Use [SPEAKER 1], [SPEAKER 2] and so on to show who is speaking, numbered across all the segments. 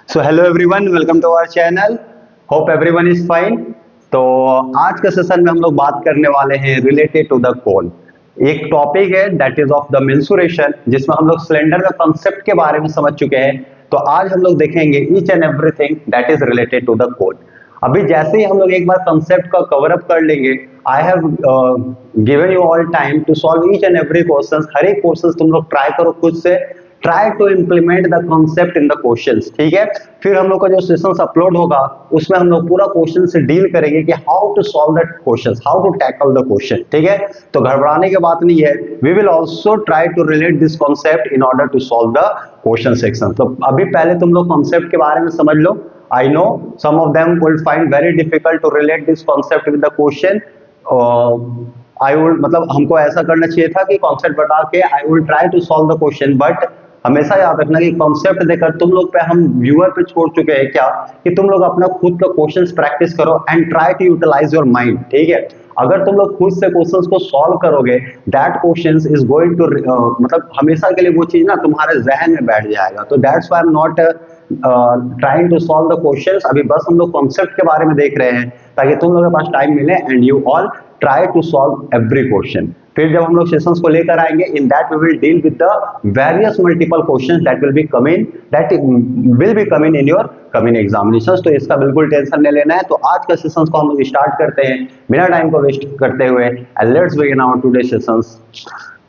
[SPEAKER 1] So hello everyone, welcome to our channel. Hope everyone is fine. तो आज के session में हम लोग बात करने वाले हैं रिलेटेड टू द कोन। एक टॉपिक है that is of the mensuration, जिसमें हम लोग सिलेंडर का कंसेप्ट के बारे में समझ चुके हैं। तो आज हम लोग देखेंगे each and everything that is related to the cone. अभी जैसे ही हम लोग एक बार कंसेप्ट का कवर अप कर लेंगे, I have given you all time to solve each and every question. हर एक क्वेश्चन तुम लोग ट्राई करो खुद से, try to implement the concept in the questions, ठीक है। फिर हम लोग का जो सेशंस अपलोड होगा उसमें हम लोग पूरा क्वेश्चन से डील करेंगे कि how to solve that questions, how to tackle the question, ठीक है। तो घबराने की बात नहीं है। We will also try to relate this concept in order to solve the question section. तो अभी पहले तुम लोग कॉन्सेप्ट के बारे में समझ लो। I know some of them will find very difficult to relate this concept with the question. I would मतलब हमको ऐसा करना चाहिए था कि कॉन्सेप्ट बता के I will try to solve the question, but हमेशा याद रखना कि कॉन्सेप्ट देकर तुम लोग पे, हम व्यूअर पे छोड़ चुके हैं क्या कि तुम लोग अपना खुद का क्वेश्चंस प्रैक्टिस करो and try to utilize your mind, ठीक है। अगर तुम लोग खुद से क्वेश्चंस को सॉल्व करोगे, that questions is going to मतलब हमेशा के लिए वो चीज ना तुम्हारे जहन में बैठ जाएगा। तो that's why I am not trying to solve the questions. अभी बस हम लोग कॉन्सेप्ट के बारे में देख रहे हैं ताकि तुम लोगों के पास टाइम मिले and you all try to solve every question. फिर जब हम लोग सेशंस को लेकर आएंगे, in that we will deal with the various multiple questions that will be coming in your coming examinations. तो इसका बिल्कुल टेंशन नहीं लेना है। तो आज का सेशंस को हम लोग स्टार्ट करते हैं बिना टाइम को वेस्ट करते हुए, and let's begin our today sessions.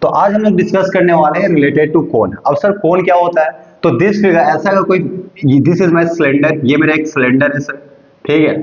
[SPEAKER 1] तो आज हम लोग डिस्कस करने वाले हैं रिलेटेड टू कोन। अब सर कोन क्या होता है? तो दिस फिगर ऐसा अगर कोई, दिस इज माय सिलेंडर, ये मेरा एक सिलेंडर है सर, ठीक है।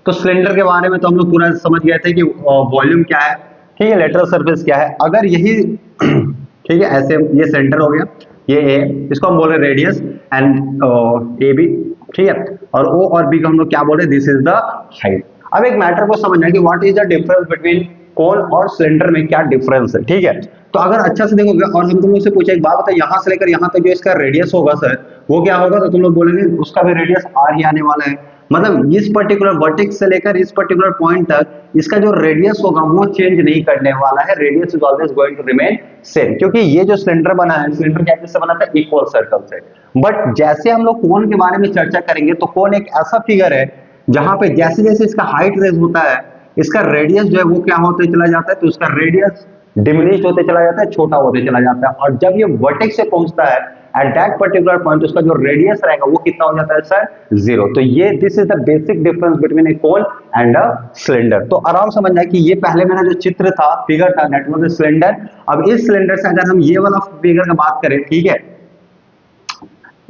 [SPEAKER 1] तो सिलेंडर के बारे में तो हम लोग पूरा समझ गए थे कि वॉल्यूम क्या है, ठीक है, लेटरल सरफेस क्या है। अगर यही ठीक है, ऐसे ये सेंटर हो गया, ये ए, इसको हम बोल रहे हैं रेडियस, एंड ए बी, ठीक है, और ओ और बी को हम लोग क्या बोल रहे हैं, दिस इज द हाइट। अब एक मैटर को समझना है कि what is the difference between cone और सिलेंडर में क्या डिफरेंस है, ठीक है। तो अगर अच्छा से देखोगे और हम तुम लोग से पूछे, एक बात बताए, यहां से लेकर यहां तक जो इसका रेडियस होगा सर, वो क्या होगा? तो तुम लोग बोलेंगे उसका भी रेडियस आर ही आने वाला है। मतलब इस पर्टिकुलर वर्टेक्स से लेकर इस पर्टिकुलर पॉइंट तक इसका जो रेडियस होगा वो चेंज नहीं करने वाला है। Radius is always going to remain same, क्योंकि ये जो सिलेंडर बना है, सिलेंडर क्या से बना था? इक्वल सर्कल से। बट जैसे हम लोग कोन के बारे में चर्चा करेंगे, तो कोन एक ऐसा फिगर है जहां पे जैसे जैसे इसका हाइट रेज होता है, इसका रेडियस जो है वो क्या होते चला जाता है, तो इसका रेडियस डिमिनिश होते चला जाता है, छोटा होते चला जाता है। और जब ये वर्टेक्स से पहुंचता है एट दैट पर्टिकुलर पॉइंट, उसका जो रेडियस रहेगा वो कितना हो जाता है सर? जीरो। तो ये this is the basic difference between A cone and a cylinder. तो आराम समझना कि ये पहले मेरा जो चित्र था, फिगर था, दैट वाज अ सिलेंडर। अब इस सिलेंडर से अगर हम ये वाला फिगर का बात करें, ठीक है,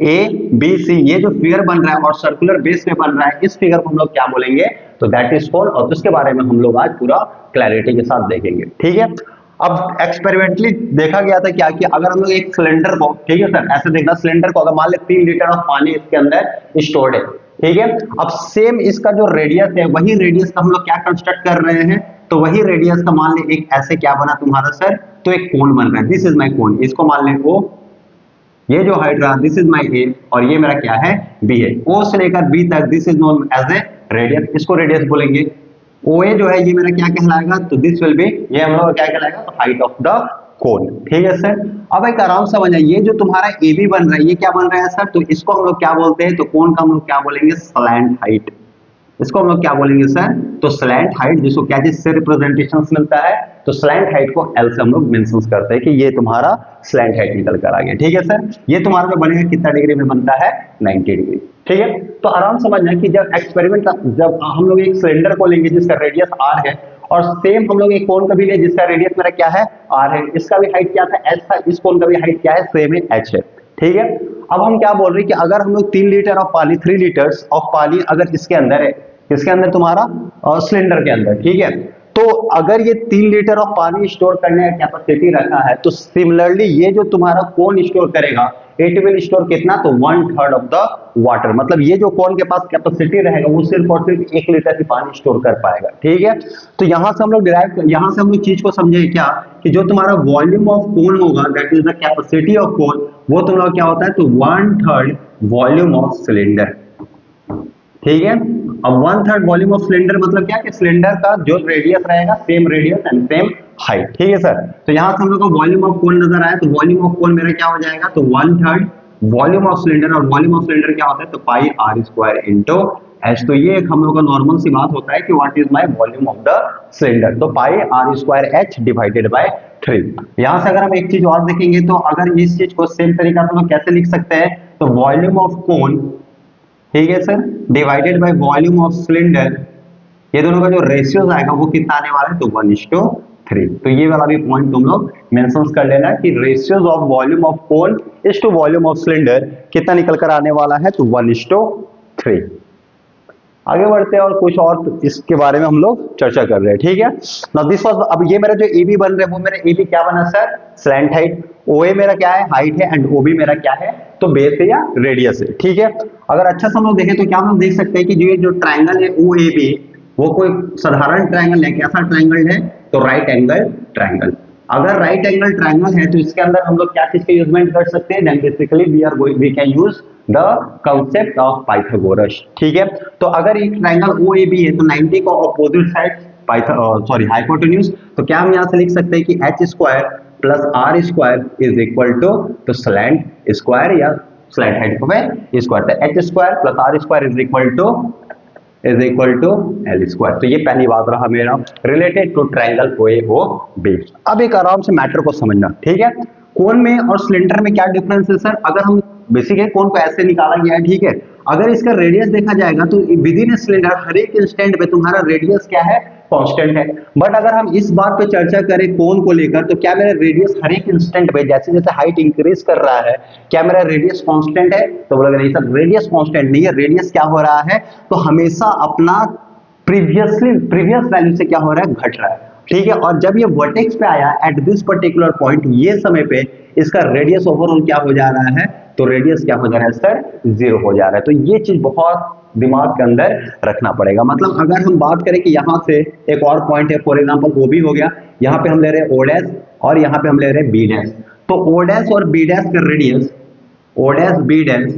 [SPEAKER 1] ए बी सी, ये जो फिगर बन रहा है और सर्कुलर बेस पे बन रहा है, इस फिगर को हम लोग क्या बोलेंगे? तो दैट इज कोन। और उसके बारे में हम लोग आज पूरा क्लैरिटी के साथ देखेंगे, ठीक है। अब एक्सपेरिमेंटली देखा गया था क्या कि अगर हम लोग एक सिलेंडर को, ठीक है सर, ऐसे देखना, सिलेंडर को अगर मान ले 3 लीटर ऑफ पानी इसके अंदर स्टोर्ड है, ठीक है। अब सेम इसका जो रेडियस है, वही रेडियस का हम लोग क्या कंस्ट्रक्ट कर रहे हैं? तो वही रेडियस का मान ले एक ऐसे क्या बना तुम्हारा सर? तो एक कोन बन रहा है, दिस इज माई कोन। इसको मान ले ओ, ये जो हाइट रहा, दिस इज माई ए, और ये मेरा क्या है? बी है। ओ से लेकर बी तक this is known as a radius, इसको रेडियस बोलेंगे। ओ ए जो है ये मेरा क्या कहलाएगा? तो दिस विल बी, ये हम लोग क्या कहलाएगा? तो हाइट ऑफ द कोन, ठीक है सर। अब एक आराम से समझना, ये जो तुम्हारा ए बी बन रहा है, ये क्या बन रहा है सर? तो इसको हम लोग क्या बोलते हैं? तो कोन का हम लोग क्या बोलेंगे? Slant height. इसको हम लोग क्या बोलेंगे सर? तो स्लैंट हाइट, जिसको क्या चीज से रिप्रेजेंटेशन मिलता है? तो स्लैंट हाइट को एल से हम लोग मेंशन करते हैं कि ये तुम्हारा स्लैंट हाइट निकल कर आ गया, ठीक है सर। ये तुम्हारा जो बनेगा कितना डिग्री में बनता है? 90 डिग्री, ठीक है। तो आराम समझना कि जब एक्सपेरिमेंट, जब हम लोग एक सिलेंडर को लेंगे जिसका रेडियस आर है, और सेम हम लोग एक कोन का भी ले जिसका रेडियस मेरा क्या है? आर है, इसका भी हाइट क्या था? एच था, इस कोन का भी हाइट क्या है? सेम है, एच है, ठीक है। अब हम क्या बोल रहे हैं कि अगर हम लोग 3 लीटर ऑफ पानी, 3 लीटर्स ऑफ पानी अगर इसके अंदर है, किसके अंदर? तुम्हारा सिलेंडर के अंदर, ठीक है। तो अगर ये 3 लीटर ऑफ पानी स्टोर करने का कैपेसिटी रखा है, तो सिमिलरली ये जो तुम्हारा कोन स्टोर करेगा, इट विल स्टोर कितना? तो 1/3 ऑफ द वाटर। मतलब ये जो कोन के पास कैपेसिटी रहेगा वो सिर्फ और सिर्फ 1 लीटर ही पानी स्टोर कर पाएगा, ठीक है। तो यहां से हम लोग डिराइव, यहां से हम लोग चीज को समझे क्या कि जो तुम्हारा वॉल्यूम ऑफ कोन होगा, that is the capacity of cone, वो तुम लोग क्या होता है? तो 1/3 वॉल्यूम ऑफ सिलेंडर, ठीक है। अब 1/3 वॉल्यूम ऑफ सिलेंडर मतलब क्या कि सिलेंडर का जो रेडियस रहेगा same radius and same height, ठीक है सर। तो यहां से हम लोग को वॉल्यूम ऑफ कोन नजर आया, तो वॉल्यूम ऑफ कोन मेरा क्या हो जाएगा? तो 1/3 वॉल्यूम ऑफ सिलेंडर, और वॉल्यूम ऑफ सिलेंडर क्या होता है, तो pi r square into H. तो ये एक हम लोग का नॉर्मल सी बात होता है कि what is my volume of the cylinder, तो pi r square h divided by 3। यहां से अगर हम एक चीज और देखेंगे, तो अगर इस चीज को सेम तरीका से हम लोग कैसे लिख सकते हैं, तो वॉल्यूम ऑफ कोन, ठीक है sir, divided by volume of cylinder, ये दोनों का जो रेशियो आएगा वो कितना आने वाला है, तो 1:3। तो ये वाला भी पॉइंट तुम लोग मेंशन कर लेना कि ratios of volume of cone is to volume of cylinder कितना निकल कर आने वाला है, तो 1:3। आगे बढ़ते हैं और कुछ और इसके बारे में हम लोग चर्चा कर रहे हैं, ठीक है। नाउ दिस वाज, अब ये मेरा जो AB बन रहा है वो मेरा AB क्या बना सर, स्लैंट हाइट। OA मेरा क्या है, हाइट है, एंड OB मेरा क्या है, तो बेस है या रेडियस है, ठीक है। अगर अच्छा से हम लोग देखें तो क्या हम लोग देख सकते हैं कि जो ट्राइंगल है OAB वो कोई साधारण ट्राइंगल है, कैसा ट्राइंगल है, तो राइट एंगल ट्राइंगल। अगर राइट एंगल ट्राइंगल है तो इसके अंदर हम लोग क्या चीज का यूजमेंट कर सकते हैं, then basically we can use the concept of Pythagoras, ठीक है। तो अगर एक ट्राइंगल OAB है तो 90 का ऑपोजिट साइड हाइपोटेन्यूज, तो क्या हम यहां से लिख सकते हैं कि h square plus r square is equal to, तो स्लैंट स्क्वायर या स्लैंट हाइट पे स्क्वायर, तो h square plus r square is equal to L square. तो ये पहली बात रहा मेरा रिलेटेड टू ट्राइंगल OAOB। अब एक आराम से मैटर को समझना, ठीक है। कोन में और सिलेंडर में क्या डिफरेंस है सर, अगर हम बेसिकली कोन को ऐसे निकाला गया है, ठीक है। अगर इसका रेडियस देखा जाएगा तो विद इन सिलेंडर हर एक इंस्टेंट पे तुम्हारा रेडियस क्या है, कांस्टेंट है। बट अगर हम इस बात पे चर्चा करें कोन को लेकर, तो क्या मेरा रेडियस हर एक इंस्टेंट पे जैसे जैसे हाइट इंक्रीज कर रहा है, क्या मेरा रेडियस कांस्टेंट है, तो बोलोगे नहीं सर रेडियस कांस्टेंट नहीं है, रेडियस क्या हो रहा है, तो हमेशा अपना प्रीवियस वैल्यू से क्या हो रहा है, घट रहा है, ठीक है। और जब ये वर्टेक्स पे आया एट दिस पर्टिकुलर पॉइंट, ये समय पे इसका रेडियस ओवरऑल क्या हो जा रहा है, तो रेडियस क्या हो जा रहा है सर, 0 हो जा रहा है। तो ये चीज बहुत दिमाग के अंदर रखना पड़ेगा। मतलब अगर हम बात करें कि यहां से एक और पॉइंट है, फॉर एग्जांपल OB हो गया, यहां पे हम ले रहे हैं O डैश और यहां पे हम ले रहे हैं B डैश, तो O डैश और B डैश का radius, O dash B dash,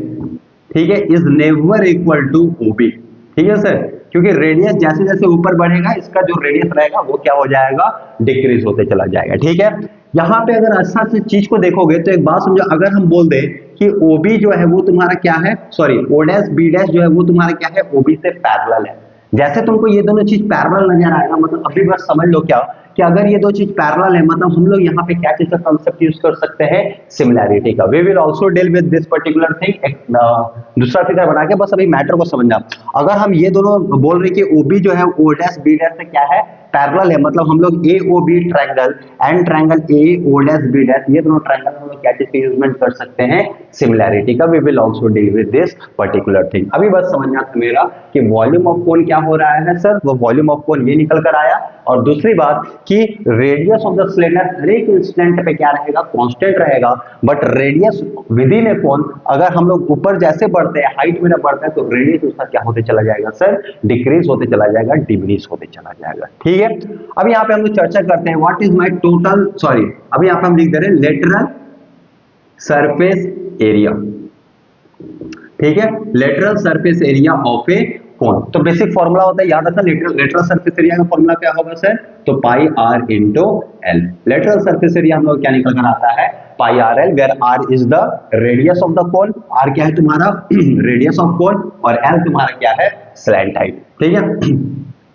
[SPEAKER 1] ठीक है, is never equal to OB, ठीक है सर, क्योंकि रेडियस जैसे जैसे ऊपर बढ़ेगा इसका जो रेडियस रहेगा वो क्या हो जाएगा, डिक्रीज होते चला जाएगा, ठीक है। यहां पे अगर अच्छा से चीज को देखोगे तो एक बात समझो, अगर हम बोल दें कि OB जो है वो तुम्हारा क्या है, sorry O dash B dash जो है वो तुम्हारा क्या है, OB से पैरेलल है। जैसे तुमको ये दोनों चीज पैरेलल नजर आएगा, मतलब अभी बस समझ लो क्या कि अगर ये दो चीज पैरेलल है, मतलब हम लोग यहाँ पे क्या चीज का कंसेप्ट यूज कर सकते हैं, सिमिलैरिटी का। We will also deal with this particular thing, एक दूसरा फिगर बना के, बस अभी मैटर को समझना। अगर हम ये दोनों बोल रहे कि OB जो है O डैश B डैश से क्या है, पैरेलल है, मतलब हम लोग AOB triangle and triangle AO dash B dash, ये दोनों ट्रायंगल हम लोग क्या चीज का यूजमेंट कर सकते हैं, सिमिलैरिटी का। We will also deal with this particular thing. अभी बस समझना था मेरा कि वॉल्यूम ऑफ कोन क्या हो रहा है सर, वो वॉल्यूम ऑफ कोन ये निकल कर आया, और दूसरी बात कि रेडियस ऑफ द सिलेंडर हर एक इंस्टेंट पे क्या रहेगा, कांस्टेंट रहेगा, बट रेडियस विद इन ए कोन अगर हम लोग ऊपर जैसे बढ़ते हैं, हाइट में बढ़ता है, तो रेडियस उसका क्या होते चला जाएगा सर, डिक्रीज होते चला जाएगा, डिमिनिश होते चला जाएगा, ठीक है। अब यहाँ पे हम लोग चर्चा करते हैं what is my total, sorry अब यहाँ पे हम लिख दे रहे हैं लेटरल सरफेस एरिया, ठीक है, lateral surface area of a cone. तो बेसिक फॉर्मूला होता है, याद रखना, लेटरल सरफेस एरिया का फॉर्मूला क्या होगा सर, तो pi r into l. Lateral surface area हम लोग क्या निकल कर आता है, pi r l, where r is the radius of the cone, r क्या है तुम्हारा रेडियस ऑफ कोन, और एल तुम्हारा क्या है, स्लैंट हाइट, ठीक है।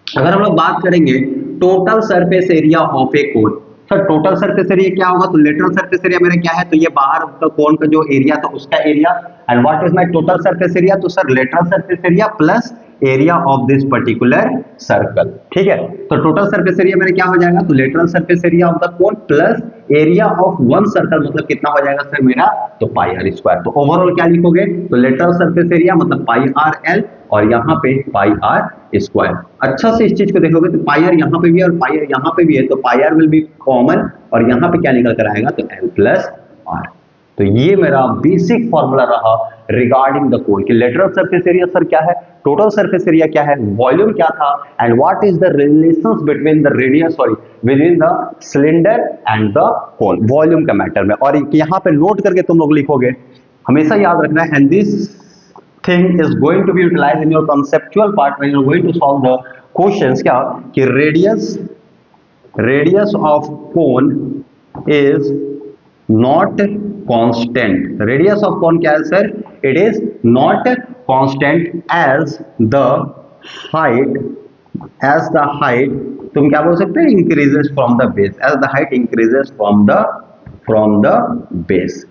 [SPEAKER 1] अगर हम लोग बात करेंगे total surface area of a cone, sir total surface area क्या होगा, तो लेटरल सरफेस एरिया मेरा क्या है, तो ये बाहर का कोन का जो एरिया था उसका area, and what is my total surface area, तो sir lateral surface area plus area of this particular circle, ठीक है। तो टोटल सरफेस एरिया मेरा क्या हो जाएगा, तो lateral surface area of the cone plus area of one circle, मतलब कितना हो जाएगा सर मेरा, तो पाई आर स्क्वायर। तो ओवरऑल क्या लिखोगे, तो लेटरल सरफेस एरिया मतलब पाई आर एल, और यहाँ पे पाई आर स्क्वायर। अच्छा से इस चीज को देखोगे तो पाई आर यहाँ पे भी है और पाई आर यहाँ पे भी है, तो pi are will be common, और यहाँ पे क्या निकल कर आएगा, तो एल प्लस आर। तो ये मेरा बेसिक फॉर्मूला रहा रिगार्डिंग द कोन कि लेटरल सरफेस एरिया सर क्या है, टोटल सरफेस एरिया क्या है, वॉल्यूम क्या था, and what is the relations between the radius, sorry between the cylinder and the cone, volume के मैटर में। और यहाँ पे नोट करके तुम लोग लिखोगे, हमेशा याद रखना है, and this thing is going to be utilized in your conceptual part when you're going to solve the questions, क्या कि radius of cone is not constant. Radius of cone क्या है sir? It is not constant as the height, as the height तुम क्या बोल सकते हैं? Increases from the base, as the height increases from the base.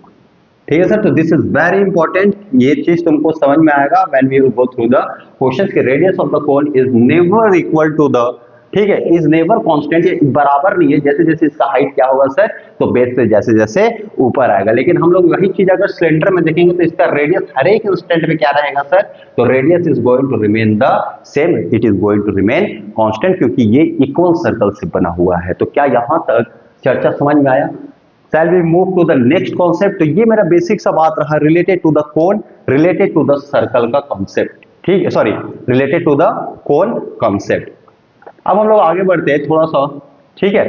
[SPEAKER 1] ठीक है sir, तो दिस इज वेरी इंपॉर्टेंट, ये चीज तुमको समझ में आएगा when we will go through the questions के। Radius of the cone is never equal to the, ठीक है, इज नेवर कांस्टेंट, ये बराबर नहीं है। जैसे जैसे इसका हाइट क्या होगा सर? तो बेस से जैसे जैसे ऊपर आएगा। लेकिन हम लोग वही चीज अगर सिलेंडर में देखेंगे तो इसका रेडियस हर एक इंस्टेंट में क्या रहेगा सर? तो radius is going to remain the same, it is going to remain constant, क्योंकि ये इक्वल सर्कल से बना हुआ है। तो क्या यहां तक चर्चा समझ में आया? Shall we move to the next concept? तो ये मेरा बेसिक सा बात रहा related to the cone, related to the circle का कॉन्सेप्ट, ठीक है, sorry related to the cone concept. अब हम लोग आगे बढ़ते हैं थोड़ा सा, ठीक है,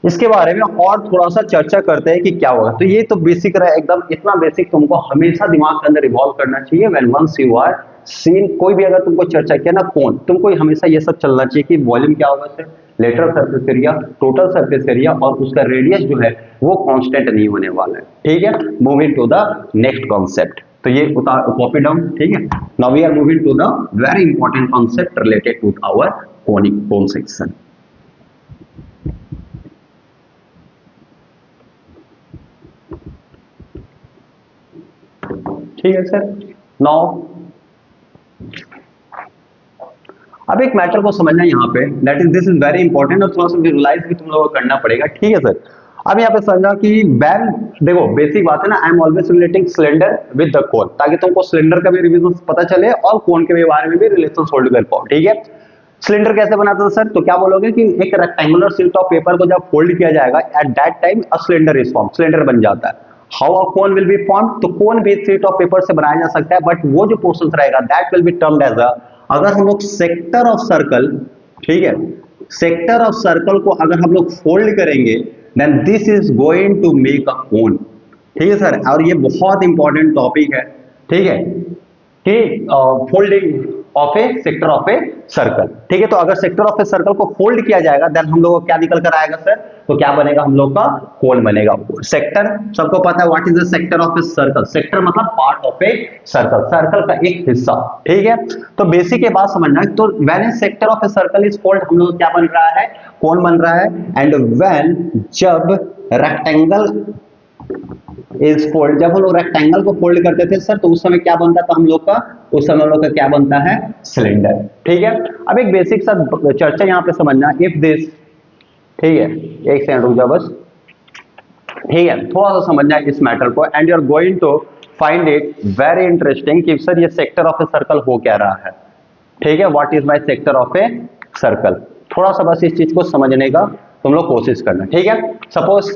[SPEAKER 1] इसके बारे में और थोड़ा सा चर्चा करते हैं कि क्या होगा। तो ये तो बेसिक रहा एकदम, इतना बेसिक तुमको हमेशा दिमाग के अंदर इवॉल्व करना चाहिए। When once you are seen, कोई भी अगर तुमको चर्चा किया ना कोन, तुमको हमेशा ये सब चलना चाहिए कि वॉल्यूम क्या होगा sir? Lateral surface area, total surface area, और उसका रेडियस जो है वो कांस्टेंट नहीं होने वाला है, ठीक है। Moving to the next concept, तो ये कॉपी डाउन, ठीक है। Now we are moving to the very important concept related to our cone section. ठीक है सर। नाउ अब एक मैटर को समझना यहाँ पे, that is this is very important, और थोड़ा सा विजुअलाइज भी तुम लोगों को करना पड़ेगा, ठीक है सर। अब यहाँ पे समझना कि बैन, देखो बेसिक बात है ना, I am always relating cylinder with the cone, ताकि तुमको सिलेंडर का भी रिविजन पता चले और कोन के भी बारे में भी रिलेशन होल्ड कर पाओ, ठीक है। सिलेंडर कैसे बनाता था सर? तो क्या बोलोगे कि एक रेक्टेंगुलर शीट ऑफ पेपर को जब फोल्ड किया जाएगा, at that time a cylinder is form, cylinder बन जाता है। How a cone will be form? तो कोन भी शीट ऑफ पेपर से बनाया जा सकता है, बट वो जो पोर्शन रहेगा that will be termed as a, अगर हम लोग सेक्टर ऑफ सर्कल, ठीक है, सेक्टर ऑफ सर्कल को अगर हम लोग फोल्ड करेंगे then this is going to make a cone, ठीक है सर। और ये बहुत इंपॉर्टेंट टॉपिक है, ठीक है, कि folding of a sector of a circle, ठीक है। तो अगर सेक्टर ऑफ ए सर्कल को फोल्ड किया जाएगा देन हम लोग को क्या निकल कर आएगा सर? तो क्या बनेगा हम लोग का? कोन बनेगा। सेक्टर सबको पता है, what is the sector of a circle? Sector मतलब part of a circle, circle का एक हिस्सा, ठीक है। तो बेसिक ये बात समझना, तो when A sector of a circle is fold, हम लोग क्या बन रहा है? कोन बन रहा है। एंड व्हेन, जब रेक्टेंगल इज फोल्ड, जब हम लोग रेक्टेंगल को फोल्ड करते थे सर, तो उस समय क्या बनता था हम लोग का? उस समय हम लोग का क्या बनता है? सिलेंडर, ठीक है। अब एक बेसिक सा चर्चा यहाँ पे समझना, इफ दिस, ठीक है, एक सेकंड रुक जाओ बस, ठीक है, थोड़ा सा समझना इस मैटर को, and you are going to find it very interesting कि सर ये सेक्टर ऑफ ए सर्कल हो क्या रहा है, ठीक है। What is my sector of a circle? थोड़ा सा बस इस चीज को समझने का तुम लोग कोशिश करना, ठीक है। सपोज,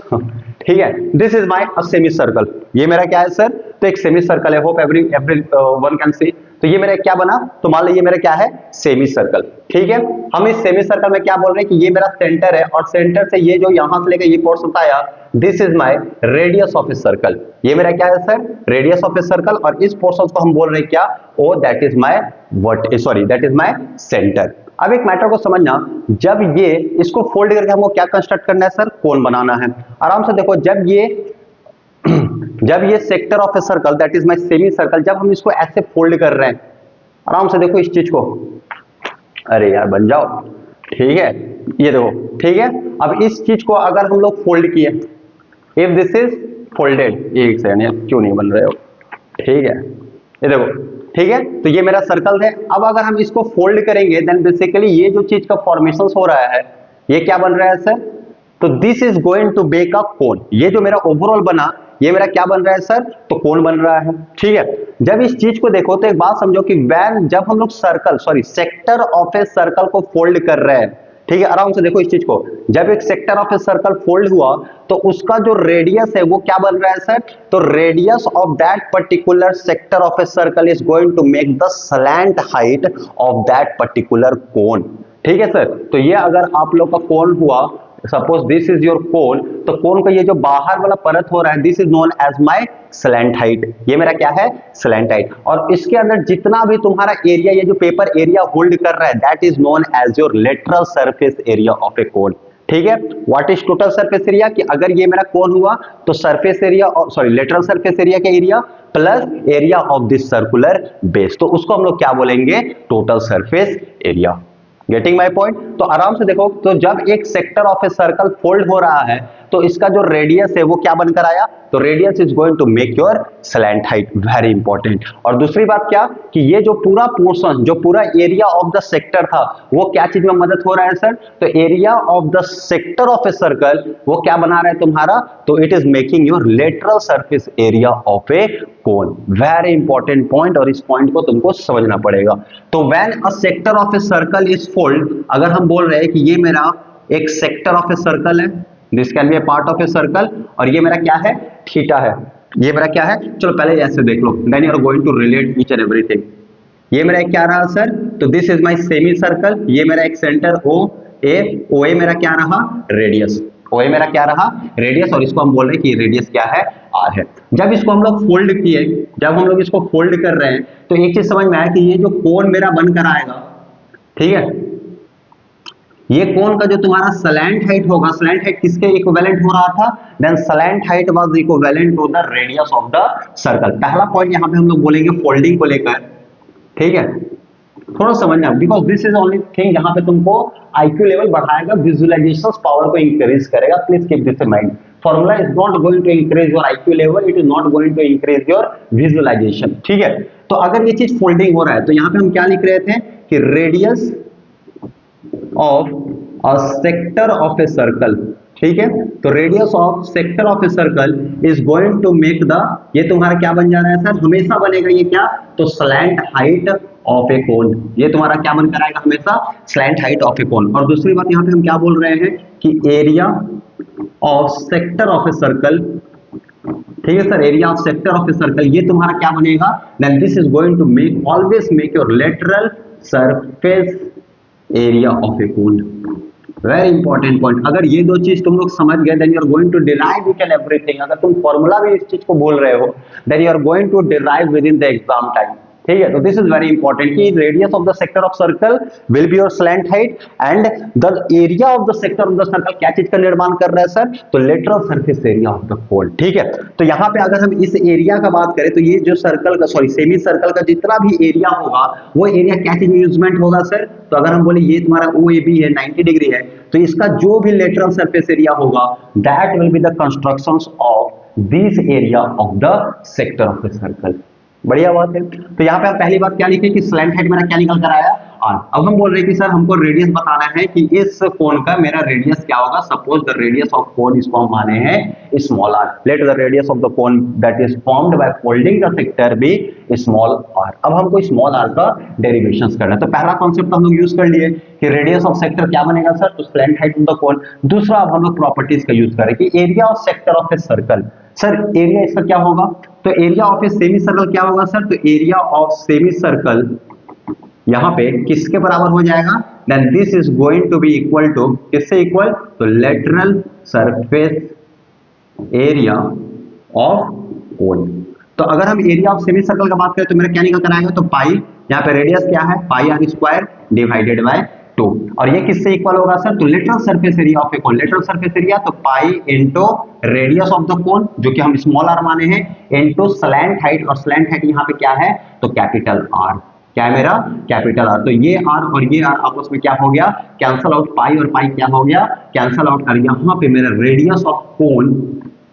[SPEAKER 1] ठीक है, this is my semi circle, ये मेरा क्या है सर? तो एक सेमी सर्कल है, hope every one can see. तो ये मेरा क्या बना? तो मान लो ये मेरा क्या है? सेमी सर्कल, ठीक है। हम इस सेमी सर्कल में क्या बोल रहे हैं कि ये मेरा सेंटर है, और सेंटर से ये जो यहां से लेकर ये पोर्शन आया, this is my radius of a circle, ये मेरा क्या है sir? Radius of a circle. और इस पोर्शन को हम बोल रहे हैं क्या? Oh that is my what, sorry that is my centre. अब एक मैटर को समझना, जब ये इसको फोल्ड करके हमको क्या कंस्ट्रक्ट करना है सर? कोन बनाना है। आराम से देखो, जब ये sector of a circle that is my semi circle, जब हम इसको ऐसे फोल्ड कर रहे हैं, आराम से देखो इस चीज को, अरे यार बन जाओ, ठीक है, ये देखो, ठीक है। अब इस चीज को अगर हम लोग फोल्ड किए, इफ दिस इज फोल्डेड, एक सेकंड यार क्यों नहीं बन रहे हो, ठीक है, ये देखो, ठीक है। तो ये मेरा सर्कल है। अब अगर हम इसको फोल्ड करेंगे देन बेसिकली ये जो चीज का फॉर्मेशन हो रहा है, ये क्या बन रहा है सर? तो this is going to make a cone, ये जो मेरा ओवरऑल बना, ये मेरा क्या बन रहा है सर? तो कोन बन रहा है, ठीक है। जब इस चीज को देखो तो एक बात समझो कि व्हेन, जब हम लोग circle, sorry sector of a circle को फोल्ड कर रहे हैं, ठीक है, आराम से देखो इस चीज को, जब एक sector of a circle fold हुआ तो उसका जो रेडियस है वो क्या बन रहा है सर? तो radius of that particular sector of a circle is going to make the slant height of that particular cone, ठीक है सर। तो ये अगर आप लोग का कोन हुआ, सपोज दिस इज योर कोन, तो कोन का ये जो बाहर वाला परत हो रहा है, this is known as my slant height, ये मेरा क्या है? Slant height. और इसके अंदर जितना भी तुम्हारा एरिया, ये जो पेपर एरिया होल्ड कर रहा है, that is known as your lateral surface area of a cone, ठीक है, what is total surface area, कि अगर ये मेरा कोन हुआ तो surface area, sorry lateral surface area का area plus area of this circular base, तो उसको हम लोग क्या बोलेंगे, total surface area. Getting my point. तो आराम से देखो, तो जब एक sector of a circle fold हो रहा है तो इसका जो रेडियस है वो क्या बनकर आया, तो radius is going to make your slant height, very important. और दूसरी बात क्या, कि ये जो पूरा पोर्शन, जो पूरा एरिया ऑफ द सेक्टर था, वो क्या चीज में मदद हो रहा है सर, तो area of the sector of a circle वो क्या बना रहा है तुम्हारा, तो it is making your lateral surface area of a cone. Very important point, और इस पॉइंट को तुमको समझना पड़ेगा। तो when a sector of a circle is fold, अगर हम बोल रहे हैं कि ये मेरा एक सेक्टर ऑफ ए सर्कल है, this can be A part of a circle, और ये मेरा क्या है, थीटा है, ये मेरा क्या है, चलो पहले ऐसे देख लो, then you are going to relate each and everything. ये मेरा क्या रहा सर, तो this is my semi circle, ये मेरा एक सेंटर ओ ए मेरा क्या रहा, रेडियस, ओ ए मेरा क्या रहा, रेडियस, और इसको हम बोल रहे हैं कि रेडियस क्या है, आर है। जब इसको हम लोग फोल्ड किए, जब हम लोग इसको फोल्ड कर रहे हैं, तो एक चीज समझ में आया कि ये जो कोण मेरा बनकर आएगा, ठीक है, ये कोण का जो तुम्हारा स्लैंट हाइट होगा, स्लैंट हाइट किसके इक्विवेलेंट हो रहा था, then slant height was equivalent to the radius of the circle. पहला पॉइंट यहां पे हम लोग बोलेंगे फोल्डिंग को लेकर, ठीक है, थोड़ा समझना, because this is only thing जहां पे तुमको आईक्यू लेवल बढ़ाएगा, विजुअलाइजेशन पावर को इंक्रीज करेगा, please keep this in mind. Formula is not going to increase your IQ level, it is not going to increase your visualization, ठीक है। तो अगर ये चीज फोल्डिंग हो रहा है, तो यहां पे हम क्या लिख रहे थे कि radius of a sector of a circle, ठीक है, तो radius of sector of a circle is going to make the, ये तुम्हारा क्या बन जा रहा है सर, हमेशा बनेगा ये क्या, तो स्लैंट हाइट ऑफ ए कोन, ये तुम्हारा क्या बनकर आएगा, हमेशा स्लैंट हाइट ऑफ ए कोन। और दूसरी बात यहां पे हम क्या बोल रहे हैं कि area of sector of a circle, ठीक है sir, area of sector of a circle, ये तुम्हारा क्या बनेगा, then this is going to make, always make your lateral surface area of a cone. Very important point, अगर ये दो चीज तुम लोग समझ गए, then you are going to derive each and everything. अगर तुम फॉर्मूला भी इस चीज को बोल रहे हो, then you are going to derive within the exam time, ठीक है। तो दिस इज वेरी इंपॉर्टेंट कि radius of the sector of circle will be your slant height, and the area of the sector of the circle क्या चीज का निर्माण कर रहा है सर, तो lateral surface area of the cone, ठीक है। तो यहाँ पे अगर हम इस एरिया का बात करें, तो ये जो सर्कल का, सॉरी सेमी सर्कल का जितना भी एरिया होगा, वो एरिया क्या चीज में यूजमेंट होगा सर, तो अगर हम बोले ये तुम्हारा ओ ए बी है, 90 डिग्री है, तो इसका जो भी लेटरल सरफेस एरिया होगा, that will be the constructions of this area of the sector of the circle. बढ़िया बात है। तो यहाँ पे हम पहली बात क्या लिखे कि स्लैंट हाइट मेरा क्या निकल कर आया, आर। अब हम बोल रहे हैं कि सर हमको रेडियस बताना है कि इस कोण का मेरा रेडियस क्या होगा। सपोज द रेडियस ऑफ कोण इसको हम माने हैं small r, let the radius of the cone that is formed by folding the sector be small r. अब हमको स्मॉल आर का डेरिवेशंस करना है। तो पहला कॉन्सेप्ट हम लोग यूज कर लिए कि रेडियस ऑफ सेक्टर क्या बनेगा सर, तो स्लैंट हाइट ऑफ द कोण। दूसरा अब हम लोग प्रॉपर्टीज का यूज करें कि area of sector of a circle, sir area इसका क्या होगा, तो area of a semi circle क्या होगा सर, तो एरिया ऑफ सेमी सर्कल यहां पे किसके बराबर हो जाएगा, then this is going to be equal to, किससे इक्वल, तो lateral surface area of cone. तो अगर हम एरिया ऑफ सेमी सर्कल का बात करें तो मेरा क्या निकल कर आएगा, तो पाई, यहाँ पे रेडियस क्या है, pi r square divided by 2, और ये किससे इक्वल होगा सर, तो lateral surface area of a cone. Lateral surface area तो pi into radius of the cone, जो कि हम स्मॉल आर माने हैं, इनटू स्लैंट हाइट, और स्लैंट हाइट यहाँ पे क्या है, तो कैपिटल आर। क्या है मेरा, कैपिटल आर। तो ये आर और ये आर आपस में क्या हो गया, कैंसल आउट, पाई और पाई क्या हो गया, कैंसल आउट। और यहाँ पे मेरा रेडियस ऑफ कोन,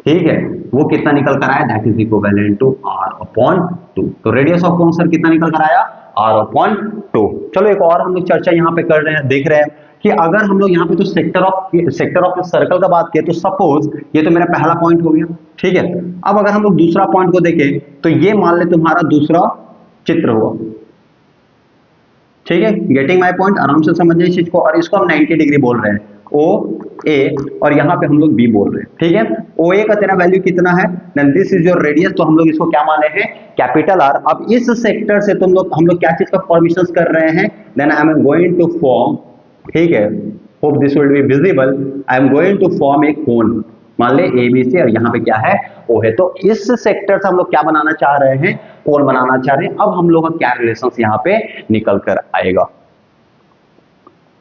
[SPEAKER 1] ठीक है, वो कितना निकल कर आया, that is equivalent to R upon 2। तो रेडियस ऑफ कोन सर कितना निकल कर आया, आर अपॉन 2। चलो एक और हम लोग चर्चा यहाँ पे कर रहे हैं, देख रहे हैं कि अगर हम लोग यहाँ पे तो सेक्टर ऑफ सर्कल का बात किया, तो सपोज ये तो मेरा पहला पॉइंट हो गया, ठीक है। अब अगर हम लोग दूसरा पॉइंट को देखें, तो ये मान ले तुम्हारा दूसरा चित्र हुआ, ठीक है, गेटिंग माय पॉइंट, आराम से समझिए इस चीज को। और इसको हम 90 डिग्री बोल रहे हैं, ओ ए, और यहाँ पे हम लोग बी बोल रहे हैं, ठीक है। ओ ए का तेरा वैल्यू कितना है, then this is your radius, तो हम लोग इसको क्या माने हैं, कैपिटल आर। अब इस सेक्टर से हम लोग क्या चीज का फॉर्मेशन कर रहे हैं, then I am going to form, ठीक है, hope this will be visible, I am going to form a cone, मान ले एबीसी, और यहाँ पे क्या है, ओ है। तो इस सेक्टर से हम लोग क्या बनाना चाह रहे हैं, कोण बनाना चाह रहे हैं। अब हम लोग का क्या रिलेशन यहाँ पे निकल कर आएगा,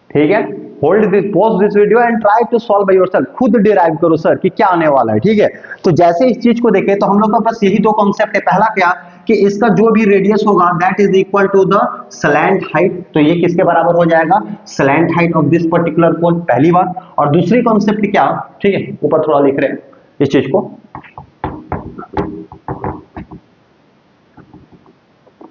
[SPEAKER 1] ठीक है, hold this, pause this video and try to solve by yourself, खुद डिराइव करो सर कि क्या आने वाला है, ठीक है। तो जैसे इस चीज को देखें तो हम लोग का बस यही दो कॉन्सेप्ट है। पहला क्या कि इसका जो भी रेडियस होगा that is equal to the slant height, तो ये किसके बराबर हो जाएगा, slant height of this particular cone, पहली बात। और दूसरी कॉन्सेप्ट क्या, ठीक है, ऊपर थोड़ा लिख रहे हैं इस चीज को,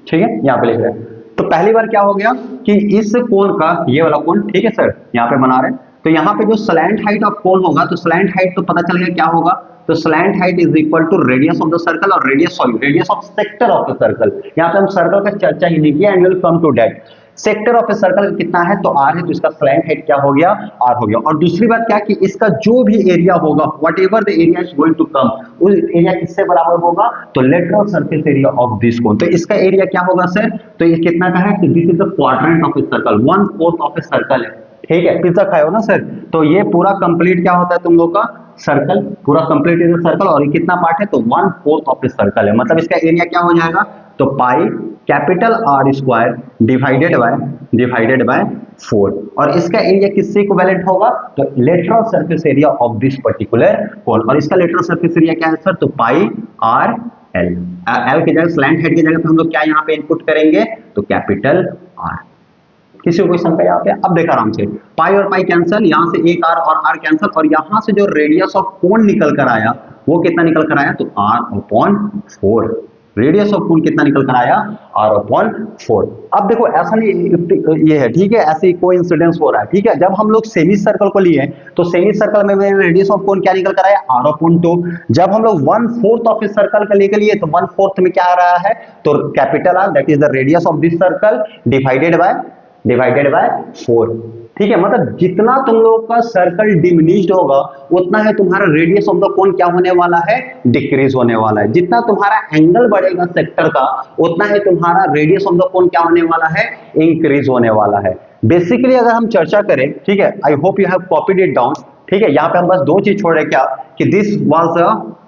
[SPEAKER 1] ठीक है, यहां पे लिख रहे हैं। तो पहली बार क्या हो गया कि इस कोण का, ये वाला कोण, ठीक है सर, यहां पे बना रहे हैं, तो यहां पे जो स्लैंट हाइट ऑफ कोण होगा, तो स्लैंट हाइट तो पता चल गया क्या होगा, तो slant height is equal to radius of the circle, और radius, sorry, radius of sector of the circle. यहां पे हम सर्कल का चर्चा ही नहीं किया, and will come to that. Sector of a circle कितना है, तो आर है, तो इसका स्लैंट हाइट क्या हो गया, आर हो गया। और दूसरी बात क्या कि इसका जो भी एरिया होगा, whatever the area is going to come, उस एरिया किससे बराबर होगा, तो lateral surface area of this cone. तो इसका एरिया क्या होगा सर, तो ये कितना का है, this is the quadrant of a circle, 1/4 of a circle है, ठीक है। पिज्जा खाए हो ना सर, तो ये पूरा कंप्लीट क्या होता है तुम लोग का, सर्कल पूरा कंप्लीट इज अ सर्कल, और ये कितना पार्ट है, तो 1/4 ऑफ ए सर्कल है, मतलब इसका एरिया क्या हो जाएगा, तो pi capital are square divided by 4, और इसका एरिया किससे इक्विवेलेंट होगा, तो lateral surface area of this particular cone. और इसका लेटरल सरफेस एरिया क्या है सर, तो पाई आर एल, एल की जगह स्लैंट हेड की जगह पे हम लोग क्या यहाँ पे इनपुट करेंगे, तो कैपिटल आर। किसी को कोई शंका यहाँ पे, अब देखा आराम से, पाई और पाई कैंसिल, यहां से एक आर और आर कैंसिल, और यहां से जो रेडियस ऑफ कोन निकल कर आया वो कितना निकल कर आया, तो R upon 4, radius of cone कितना निकल कर आया, आर अपॉन 4। अब देखो ऐसा नहीं ये है, ठीक है, ऐसे कोई इंसिडेंस हो रहा है, ठीक है। जब हम लोग सेमी सर्कल को लिए तो सेमी सर्कल में रेडियस ऑफ कोन क्या निकल कर आया, आर अपॉन 2। जब हम लोग 1/4 ऑफ इस सर्कल का लेकर लिए तो 1/4 में क्या आ रहा है, तो capital R, that is the radius of this circle, divided by 4, ठीक है। मतलब जितना तुम लोग का सर्कल डिमिनिश्ड होगा उतना है तुम्हारा रेडियस ऑफ द कोन क्या होने वाला है, डिक्रीज होने वाला है। जितना तुम्हारा एंगल बढ़ेगा सेक्टर का उतना है तुम्हारा रेडियस ऑफ द कोन क्या होने वाला है, इंक्रीज होने वाला है। बेसिकली अगर हम चर्चा करें, ठीक है, I hope you have copied it down, ठीक है। यहाँ पे हम बस दो चीज छोड़ रहे क्या कि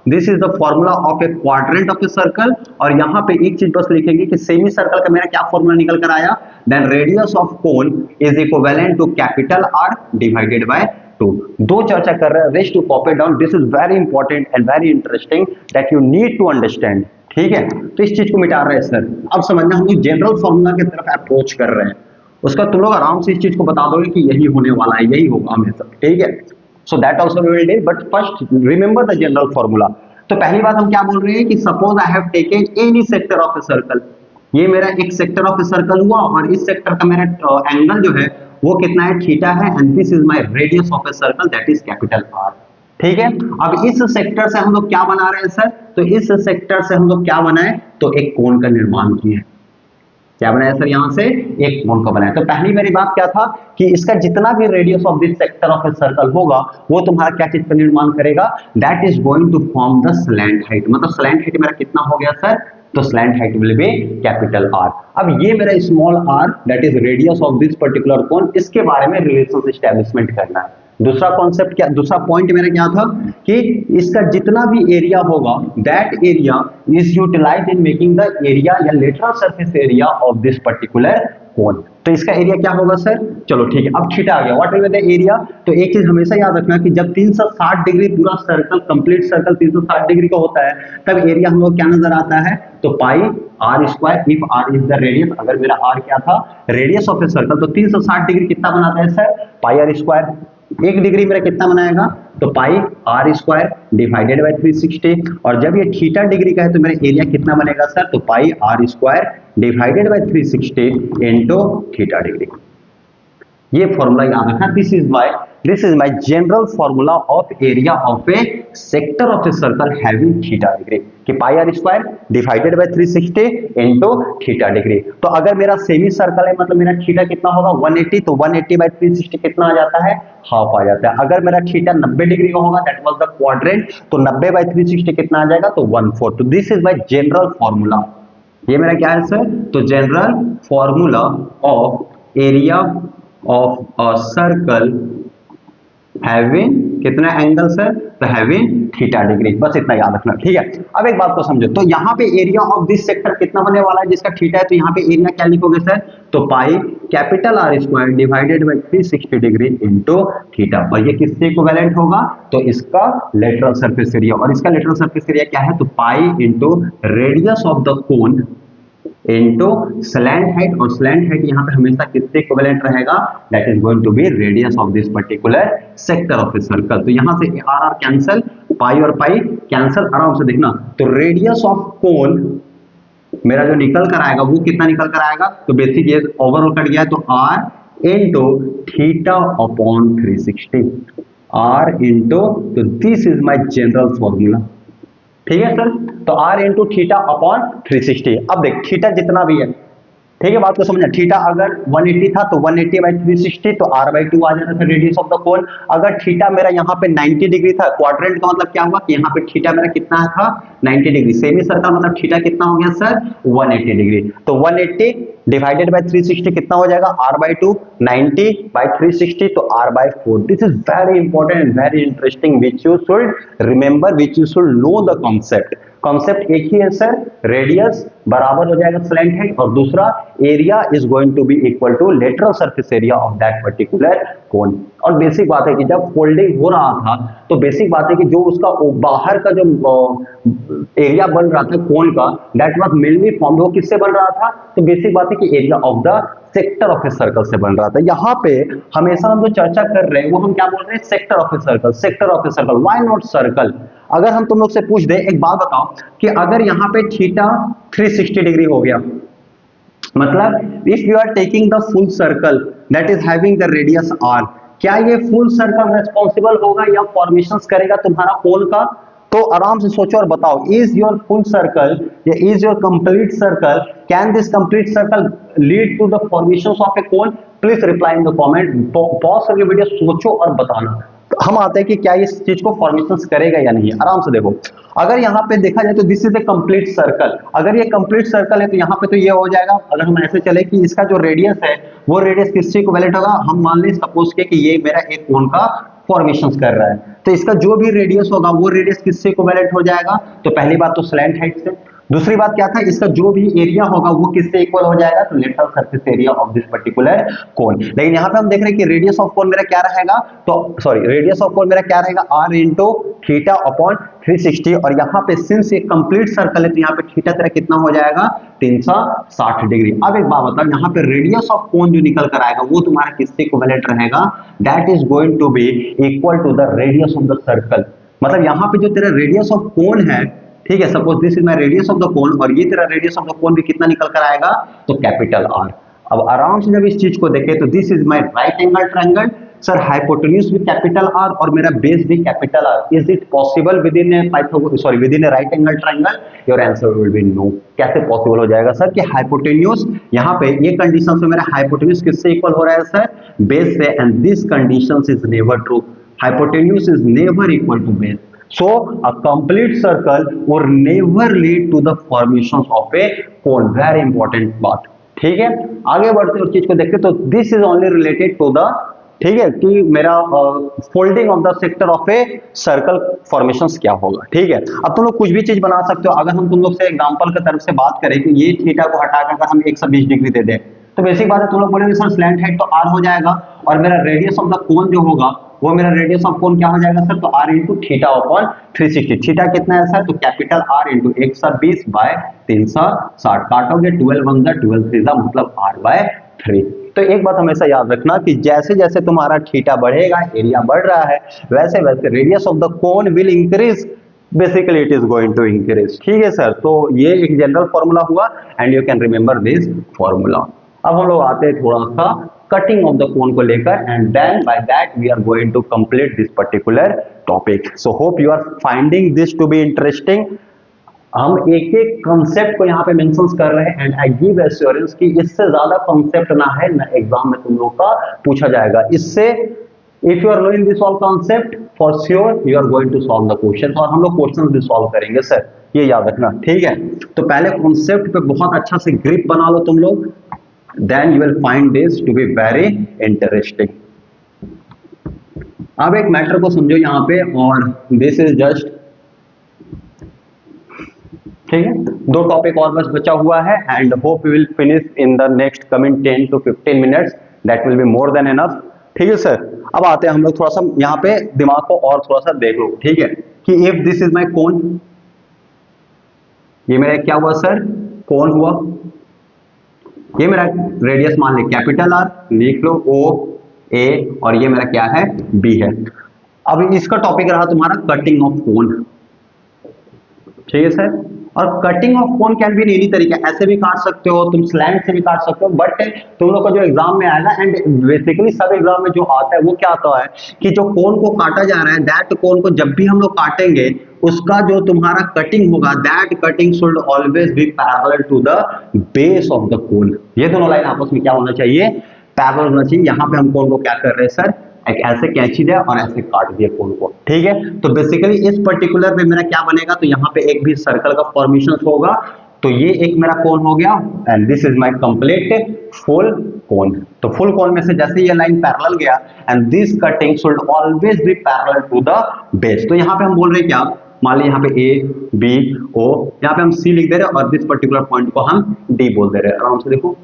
[SPEAKER 1] this is the formula of A quadrant of a circle, और यहाँ पे एक चीज बस लिखेंगे कि सेमी सर्कल का मेरा क्या फॉर्मूला निकल कर आया, then radius of cone is equivalent to capital R divided by 2। दो चर्चा कर रहे हैं, rest to copy down, this is very important and very interesting that you need to understand, ठीक है। तो इस चीज को मिटा रहे हैं सर। अब समझना, हम लोग जनरल फॉर्मूला की तरफ अप्रोच कर रहे हैं, उसका तुम लोग आराम से इस चीज को बता दोगे कि यही होने वाला है, यही होगा हमेशा, ठीक है। So that also we will do, but first remember the general formula। तो पहली बात हम क्या बोल रहे हैं कि suppose I have taken any sector of a circle, ये मेरा एक सेक्टर ऑफ ए सर्कल हुआ, और इस सेक्टर का मेरा एंगल जो है वो कितना है, थीटा है, and this is my radius of a circle, that is capital R, ठीक है। अब इस सेक्टर से हम लोग क्या बना रहे हैं सर, तो इस सेक्टर से हम लोग क्या बनाए, तो एक कोण का निर्माण किए। क्या बनाया सर, यहां से एक कोण का बनाया। तो पहली मेरी बात क्या था कि इसका जितना भी radius of this sector of a circle होगा वो तुम्हारा क्या चीज का निर्माण करेगा, that is going to form the slant height. मतलब स्लैंट हाइट मेरा कितना हो गया सर, तो slant height will be capital R. अब ये मेरा small r that is radius of this particular cone, इसके बारे में रिलेशन एस्टैब्लिशमेंट करना है। दूसरा कॉन्सेप्ट क्या, दूसरा पॉइंट मेरा क्या था कि इसका जितना भी एरिया होगा that area is utilised in making the area या lateral surface area of this particular cone. तो इसका एरिया क्या होगा सर, चलो ठीक है। अब थीटा आ गया, what will be the area, तो एक चीज हमेशा याद रखना कि जब 360 डिग्री पूरा सर्कल, कंप्लीट सर्कल 360 डिग्री का होता है, तब एरिया हम लोग क्या नजर आता है, तो pi r square, if r is the radius, अगर मेरा आर क्या था, रेडियस ऑफ ए सर्कल, तो 360 डिग्री कितना बनाता है सर, पाई आर स्क्वायर। एक डिग्री मेरा कितना बनाएगा, तो pi r square divided by 360, और जब ये थीटा डिग्री का है तो मेरा एरिया कितना बनेगा सर, तो pi r square divided by 360 into theta degree. ये फॉर्मूला याद रखना, this is my general formula of area of a sector of a circle having theta degree, कि pi r square divided by 360 into theta degree. तो अगर मेरा semi circle है मतलब मेरा थीटा कितना होगा 180, तो 180 बाय 360 कितना आ जाता है, हाफ आ जाता है। अगर मेरा थीटा 90 डिग्री का होगा, दैट वाज द क्वाड्रेंट, तो 90 बाय 360 कितना आ जाएगा, तो 1/4। तो this is my general formula, ये मेरा क्या है सर, तो general formula of area of a circle having कितना एंगल सर, तो हैविंग थीटा डिग्री, बस इतना याद रखना, ठीक है। अब एक बात को समझो, तो यहाँ पे एरिया ऑफ दिस सेक्टर कितना होने वाला है, जिसका थीटा है, तो यहाँ पे एरिया क्या लिखोगे सर, तो pi capital are square divided by 360 degree into theta, और ये किससे इक्विवेलेंट होगा, तो इसका लेटरल सरफेस एरिया, और इसका लेटरल सरफेस एरिया क्या है, तो pi into radius of the cone into slant height, और स्लैंट हाइट यहाँ पे हमेशा किससे इक्विवेलेंट रहेगा, that is going to be radius of this particular sector of a circle. तो यहाँ से आर आर कैंसल, पाई और पाई कैंसल, आराम से देखना, तो रेडियस ऑफ कोन मेरा जो निकल कर आएगा वो कितना निकल कर आएगा, तो बेसिक ये ओवरऑल कट गया है, तो r into theta upon 360, r into, तो this is my general formula, ठीक है सर। तो आर इंटू थीटा अपॉन 360, अब देख थीटा जितना भी है, ठीक है, बात को समझना, थीटा अगर 180 था तो 180 बाई 360, तो r बाई 2 आ जाता था रेडियस ऑफ द कोन। अगर थीटा मेरा यहाँ पे 90 डिग्री था, क्वाड्रेंट का मतलब क्या हुआ कि यहाँ पे थीटा मेरा कितना था, 90 डिग्री, सेमी सर्कल मतलब थीटा कितना हो गया सर, 180 डिग्री, तो 180 डिवाइडेड बाय 360 कितना हो जाएगा, r बाई 2, 90 बाई 360, तो r by 4। This is very important, very interesting, which you should remember, which you should know the concept. Concept एक ही है सर, रेडियस बराबर हो जाएगा स्लैंट हाइट, और दूसरा area is going to be equal to lateral surface area of that particular cone. और basic बात है कि जब फोल्डिंग हो रहा था तो बेसिक बात है कि जो उसका बाहर का जो एरिया बन रहा था कोन का, दैट वाज मेनली फॉर्म, वो किससे बन रहा था, तो बेसिक बात है कि area of the sector of a circle से बन रहा था। यहाँ पे हमेशा हम जो चर्चा कर रहे हैं वो हम क्या बोल रहे हैं, sector of a circle, sector of a circle, why not circle. अगर हम तुम लोग से पूछ दे, एक बात बताओ कि अगर यहाँ पे थीटा 360 डिग्री हो गया, मतलब if you are taking the full circle that is having the radius R, क्या ये फुल सर्कल रेस्पॉन्सिबल होगा या फॉर्मेशंस करेगा तुम्हारा कोन का, तो आराम से सोचो और बताओ, इज योर फुल सर्कल या is your complete circle, can this complete circle lead to the formations of a cone, please reply in the comment, pause करके वीडियो सोचो और बताना। हम आते हैं कि क्या इस चीज को फॉर्मेशंस करेगा या नहीं। आराम से देखो, अगर यहाँ पे देखा जाए तो this is a complete circle, अगर ये कंप्लीट सर्कल है तो यहाँ पे तो ये हो जाएगा, अगर हम ऐसे चले कि इसका जो रेडियस है वो रेडियस किससे इक्विवेलेंट होगा, हम मान लें सपोज के कि ये मेरा एक कोन का फॉर्मेशंस कर रहा है, तो इसका जो भी रेडियस होगा वो रेडियस किससे इक्विवेलेंट हो जाएगा, तो पहली बात तो स्लैंट हाइट से, दूसरी बात क्या था, इसका जो भी एरिया होगा वो किससे इक्वल हो जाएगा, तो lateral surface area of this particular cone. लेकिन यहाँ पे हम देख रहे हैं कि रेडियस ऑफ कोन मेरा क्या रहेगा, तो सॉरी रेडियस ऑफ कोन मेरा क्या रहेगा, r इंटू थीटा अपॉन 360, और यहाँ पे सिंस ये कंप्लीट सर्कल है तो यहाँ पे थीटा तेरा कितना हो जाएगा, 360 डिग्री। अब एक बात बताओ, यहाँ पे रेडियस ऑफ कोन जो निकल कर आएगा वो तुम्हारा किससे इक्विवेलेंट रहेगा, that is going to be equal to the radius of the circle. मतलब यहाँ पे जो तेरा रेडियस ऑफ कोन है, ठीक है, suppose this is my radius of the कोन, और ये तेरा रेडियस ऑफ द कोन भी कितना निकल कर आएगा, तो कैपिटल आर। अब आराम से जब इस चीज को देखें तो this is my right angle triangle, sir hypotenuse भी कैपिटल आर और मेरा बेस भी capital R, is it possible within within right angle triangle, your answer will be no. कैसे पॉसिबल हो जाएगा सर कि हाइपोटेन्यूज, यहाँ पे ये कंडीशन से मेरा हाइपोटेन्यूज किससे इक्वल हो रहा है सर, बेस से, and this condition is never true, hypotenuse is never equal to base. So a complete circle will never lead to the formations of a cone. Very important बात, ठीक है। आगे बढ़ते हैं उस चीज को देखते, तो this is only related to the, ठीक है, कि मेरा folding of the sector of a circle formations क्या होगा, ठीक है। अब तुम लोग कुछ भी चीज बना सकते हो, अगर हम तुम लोग से एग्जांपल की तरफ से बात करें कि ये थीटा को हटाकर अगर हम 120 डिग्री दे दें, तो बेसिक बात है तुम लोग बोलेंगे सर स्लैंट हाइट तो r हो जाएगा, और मेरा रेडियस ऑफ द कोन जो होगा वो मेरा रेडियस ऑफ कोन क्या हो जाएगा सर, तो r into theta upon 360। Theta कितना है सर, तो कैपिटल R इंटू 120 बाय 360, काटोगे 12 1 12 3 मतलब r बाय 3। तो एक बात हमेशा याद रखना कि जैसे जैसे तुम्हारा थीटा बढ़ेगा, एरिया बढ़ रहा है, वैसे वैसे radius of the cone will increase, basically it is going to increase, ठीक है सर। तो ये एक जनरल फॉर्मूला हुआ and you can remember this formula. अब हम लोग आते हैं थोड़ा सा कटिंग ऑफ द कोन को लेकर, and then by that we are going to complete this particular topic. So hope you are finding this to be interesting. हम एक एक कॉन्सेप्ट को यहाँ पे मेंशन कर रहे हैं, एंड आई गिव एश्योरेंस कि इससे ज्यादा कॉन्सेप्ट ना है ना एग्जाम में तुम लोग का पूछा जाएगा। इससे if you are knowing this all concept for sure you are going to solve the question, और हम लोग क्वेश्चन भी सॉल्व करेंगे सर, ये याद रखना, ठीक है। तो पहले कॉन्सेप्ट पे बहुत अच्छा से ग्रिप बना लो तुम लोग, then you will find this to be very interesting. अब एक मैटर को समझो यहाँ पे, और दिस इज जस्ट, ठीक है, दो टॉपिक और बस बचा हुआ है and hope we will finish in the next coming 10 to 15 minutes, that will be more than enough. ठीक है सर, अब आते हैं हम लोग थोड़ा सा यहाँ पे दिमाग को और थोड़ा सा देख लो, ठीक है, कि इफ दिस इज माई कोन, ये मेरा क्या हुआ सर, कोन हुआ, ये मेरा रेडियस मान ली कैपिटल आर, लिख लो ओ ए, और ये मेरा क्या है, बी है। अब इसका टॉपिक रहा तुम्हारा कटिंग ऑफ कोन, ठीक है सर। और cutting of cone can be in any तरीका, ऐसे भी काट सकते हो तुम, स्लैंट से भी काट सकते हो, बट तुम लोग का जो एग्जाम में आएगा एंड बेसिकली सब एग्जाम में जो आता है वो क्या आता है कि जो कोन को काटा जा रहा है, दैट कोन को जब भी हम लोग काटेंगे उसका जो तुम्हारा कटिंग होगा, दैट cutting should always be parallel to the base of the cone. ये दोनों लाइन आपस में क्या होना चाहिए, पैरेलल होना चाहिए। यहाँ पे हम कोन को क्या कर रहे हैं सर, एक ऐसे कैंची दिया और ऐसे काट दिया कोन को, ठीक है। तो बेसिकली इस पर्टिकुलर में मेरा क्या बनेगा, तो यहाँ पे एक भी सर्कल का फॉर्मेशन होगा, तो ये एक मेरा कोन हो गया and this is my complete full cone. तो फुल कोन में से जैसे ये लाइन पैरेलल गया and this cutting should always be parallel to the base. तो यहाँ पे हम बोल रहे हैं क्या, मान लीजिए यहाँ पे ए बी ओ, यहाँ पे हम सी लिख दे रहे हैं और दिस पर्टिकुलर पॉइंट को हम डी बोल दे रहे हैं, आराम से देखो,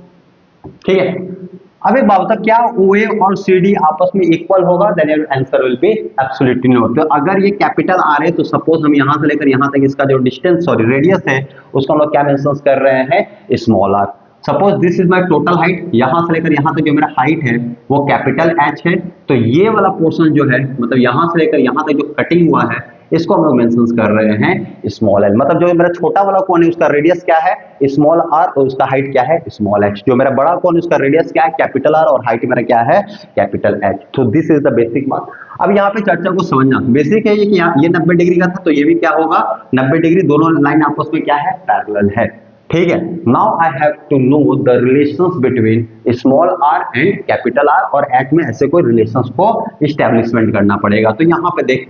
[SPEAKER 1] ठीक है। अब एक बात बता, क्या OA और CD आपस में इक्वल होगा, then your answer will be absolutely no. तो अगर ये कैपिटल आर है तो सपोज हम यहां से लेकर यहां तक इसका जो डिस्टेंस सॉरी रेडियस है उसको हम लोग क्या मेंशन कर रहे हैं, small R. Suppose this is my total height, यहां से लेकर यहां तक जो मेरा हाइट है वो कैपिटल H है, तो ये वाला पोर्शन जो है मतलब यहां से लेकर यहां तक जो कटिंग हुआ है इसको हम लोग मेंशन कर रहे हैं स्मॉल एल। मतलब जो मेरा छोटा वाला कोन है उसका रेडियस क्या है, स्मॉल आर, और उसका हाइट क्या है, स्मॉल एच। जो मेरा बड़ा कोन उसका रेडियस क्या है, कैपिटल आर, और हाइट मेरा क्या है, कैपिटल एच। तो दिस इज द बेसिक बात। अब यहाँ पे चर्चा को समझना, बेसिक है ये कि ये 90 डिग्री का था तो ये भी क्या होगा 90 डिग्री, दोनों लाइन आपस में क्या है, पैरेलल है, ठीक है। Now I have to know the relations between small R and capital R, और एच में ऐसे कोई रिलेशंस को इस्टेब्लिशमेंट करना पड़ेगा। तो यहाँ पे देख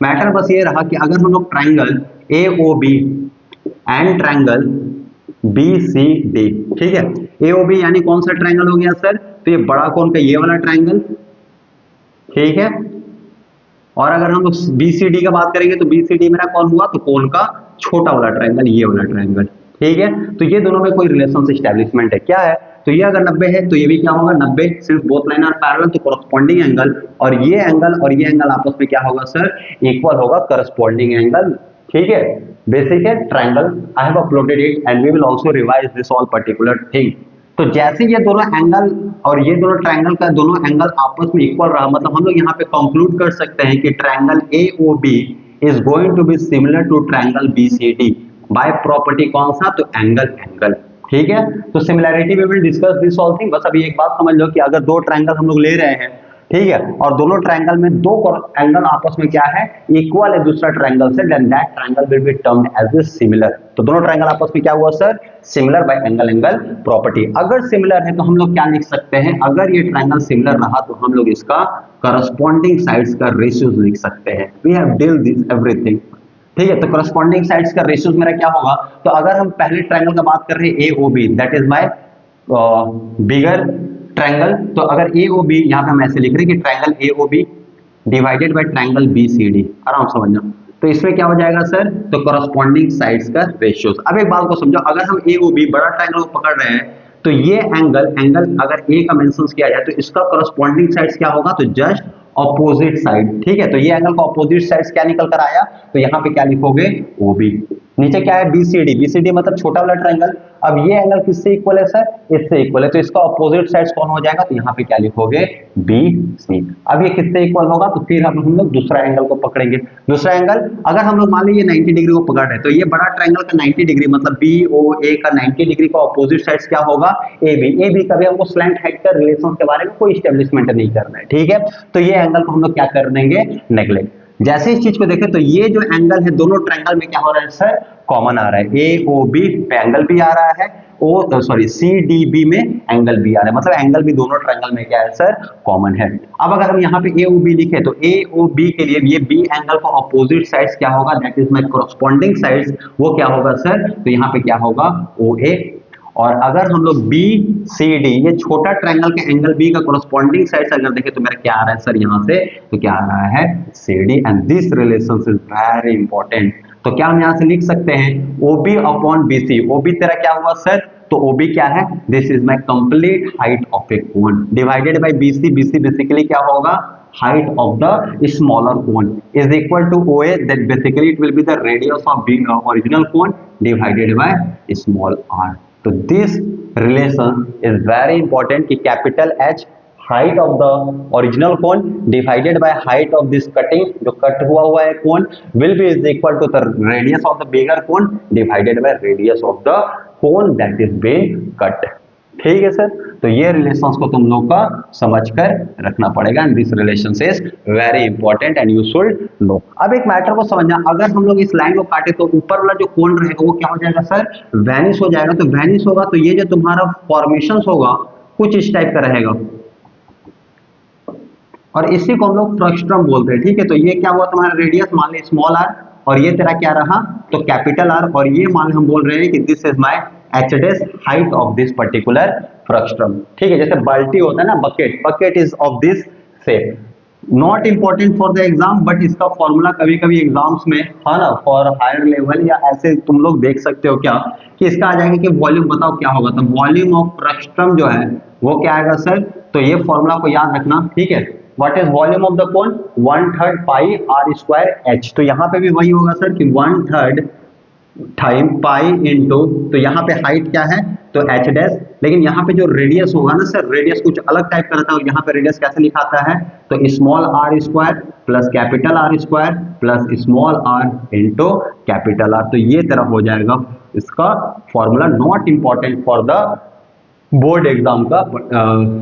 [SPEAKER 1] मैटर बस ये रहा कि अगर हम लोग triangle AOB and triangle BCD, ठीक है, AOB यानी कौन सा ट्राइंगल हो गया सर, तो ये बड़ा कोन का ये वाला ट्राइंगल, ठीक है। और अगर हम लोग BCD का बात करेंगे तो BCD मेरा कौन हुआ, तो कोन का छोटा वाला ट्राइंगल, ये वाला ट्राइंगल, ठीक है। तो ये दोनों में कोई रिलेशन एस्टेब्लिशमेंट है, क्या है, तो ये अगर 90 है तो ये भी क्या होगा 90, since both line are parallel, तो कॉरस्पॉन्डिंग एंगल और ये एंगल आपस में क्या होगा सर, इक्वल होगा, कॉरस्पॉन्डिंग एंगल, ठीक है। बेसिक है triangle, I have uploaded it and we will also revise this all particular thing. तो जैसे ये दोनों एंगल और ये दोनों ट्राइंगल का दोनों एंगल आपस में इक्वल रहा, मतलब हम लोग यहाँ पे कंक्लूड कर सकते हैं कि triangle AOB is going to be similar to triangle BCD by property कौन सा, तो एंगल, ठीक है। तो similarity we will discuss this all thing. बस अभी एक बात समझ लो कि अगर दो ट्राइंगल हम लोग ले रहे हैं, ठीक है, और दोनों ट्राइंगल में दो एंगल आपस में क्या है, इक्वल है दूसरा ट्राइंगल से, then that triangle will be termed as a similar. तो दोनों ट्राइंगल आपस में क्या हुआ sir, similar by angle property. अगर सिमिलर है तो हम लोग क्या लिख सकते हैं, अगर ये ट्राइंगल सिमिलर रहा तो हम लोग इसका करस्पॉन्डिंग साइड्स का रेशियोज लिख सकते हैं। We have deal this everything, ठीक है। तो करस्पॉन्डिंग साइड्स का रेशियोज मेरा क्या होगा, तो अगर हम पहले ट्राइंगल का बात कर रहे हैं AOB, that is my bigger triangle, तो अगर AOB यहाँ पे हम ऐसे लिख रहे हैं कि triangle AOB divided by triangle BCD, आराम समझना। तो इसमें क्या हो जाएगा सर, तो करस्पॉन्डिंग साइड्स का रेशियोज। अब एक बात को समझो, अगर हम AOB बड़ा ट्राइंगल को पकड़ रहे हैं तो ये एंगल अगर A का मेंशन किया जाए तो इसका करस्पॉन्डिंग साइड्स क्या होगा, तो जस्ट ऑपोजिट साइड, ठीक है। तो ये एंगल का ऑपोजिट साइड्स क्या निकल कर आया, तो यहाँ पे क्या लिखोगे OB, नीचे क्या है BCD मतलब छोटा वाला ट्राइंगल। अब ये एंगल किससे इक्वल है सर, इससे इक्वल है, तो इसका ऑपोजिट साइड्स कौन हो जाएगा, तो यहाँ पे क्या लिखोगे BC। अब ये किससे इक्वल होगा, तो फिर हम लोग दूसरा एंगल को पकड़ेंगे। दूसरा एंगल अगर हम लोग मान लीजिए 90 डिग्री को पकड़ रहे हैं, तो ये बड़ा ट्राइंगल का 90 डिग्री मतलब BOA का 90 डिग्री का ऑपोजिट साइड्स क्या होगा, AB का भी हमको स्लैंट हाइट का रिलेशन के बारे में कोई एस्टेब्लिशमेंट नहीं करना है, ठीक है। तो ये एंगल को हम लोग क्या कर देंगे, नेग्लेक्ट। जैसे इस चीज को देखें तो ये जो एंगल है दोनों ट्रायंगल में क्या हो रहा है सर, कॉमन आ रहा है, AOB पे एंगल भी आ रहा है, CDB में एंगल भी आ रहा है, मतलब एंगल भी दोनों ट्रायंगल में क्या है सर, कॉमन है। अब अगर हम यहाँ पे AOB लिखे तो AOB के लिए ये B एंगल का ऑपोजिट साइड्स क्या होगा, that is my corresponding sides, वो क्या होगा सर, तो यहाँ पे क्या होगा OA। और अगर हम लोग बी सी डी ये छोटा ट्रायंगल के एंगल बी का कोरस्पॉन्डिंग साइड से अगर देखें तो मेरा क्या आ रहा है सर यहाँ से, तो क्या आ रहा है C D, and this relation is very important. तो क्या हम यहाँ से लिख सकते हैं OB अपॉन BC। OB तेरा क्या हुआ सर, तो OB क्या है, this is my complete height of a cone divided by BC। BC basically क्या होगा, height of the smaller cone is equal to OA, that basically it will be the radius of big original cone divided by small r। तो this relation is very important कि capital H height of the original cone divided by height of this cutting जो cut हुआ है cone will be is equal to the radius of the bigger cone divided by radius of the cone that is being cut। ठीक है sir, तो ये relations को तुम लोग का समझकर रखना पड़ेगा, and this relation is very important and you should know. अब एक मैटर को समझना, अगर हम लोग इस लाइन को काटे तो ऊपर वाला जो कोण रहेगा वो क्या हो जाएगा सर, वैनिश हो जाएगा। तो वैनिश होगा तो ये जो तुम्हारा फॉर्मेशन होगा कुछ इस टाइप का रहेगा, और इसी को हम लोग फ्रस्ट्रम बोलते हैं। ठीक है, तो ये क्या हुआ तुम्हारा रेडियस मान ली स्मॉल आर, और ये तेरा क्या रहा तो कैपिटल आर, और ये मान हम बोल रहे हैं कि this is my h this height of this particular frustum. ठीक है, जैसे बाल्टी होता है ना bucket, bucket is of this shape. Not important for the exam, but इसका फॉर्मूला कभी कभी एग्जाम्स में है ना फॉर हायर लेवल या ऐसे तुम लोग देख सकते हो क्या कि इसका आ जाएगा कि वॉल्यूम बताओ क्या होगा, तो वॉल्यूम ऑफ फ्रस्ट्रम जो है वो क्या आएगा सर, तो ये फॉर्मूला को याद रखना। ठीक है, what is volume of the cone, 1/3 pi r square h. तो यहाँ पे भी वही होगा सर कि 1/3 टाइम पाई इंटू, तो यहाँ पे हाइट क्या है तो एच डैश, लेकिन यहाँ पे जो रेडियस होगा ना सर, रेडियस कुछ अलग टाइप का रहता है, और यहाँ पे रेडियस कैसे लिखाता है तो small r square plus capital are square plus small r into capital are. तो ये तरह हो जाएगा इसका formula, not important for the board exam का,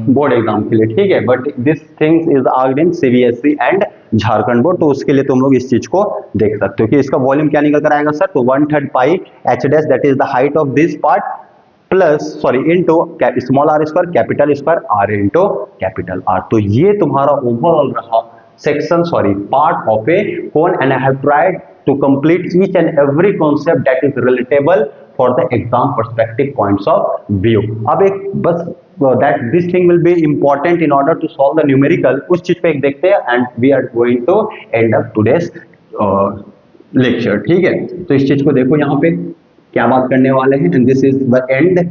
[SPEAKER 1] बोर्ड एग्जाम के लिए। ठीक है, but this things is asked in CBSE and Jharkhand board, तो उसके लिए तुम लोग इस चीज को देख सकते हो कि इसका वॉल्यूम क्या निकल कर आएगा सर, तो 1/3 pi h dash that is the height of this part plus sorry into small r square capital square R into capital are. तो ये तुम्हारा ओवरऑल रहा section sorry part of a cone, and I have tried to complete each and every concept that is relatable for the exam perspective points of view। अब एक बस that this thing will be important in order to solve the numerical, उस चीज पे एक देखते हैं, and we are going to end up today's lecture। ठीक है, तो इस चीज को देखो यहाँ पे क्या बात करने वाले हैं, and this is the end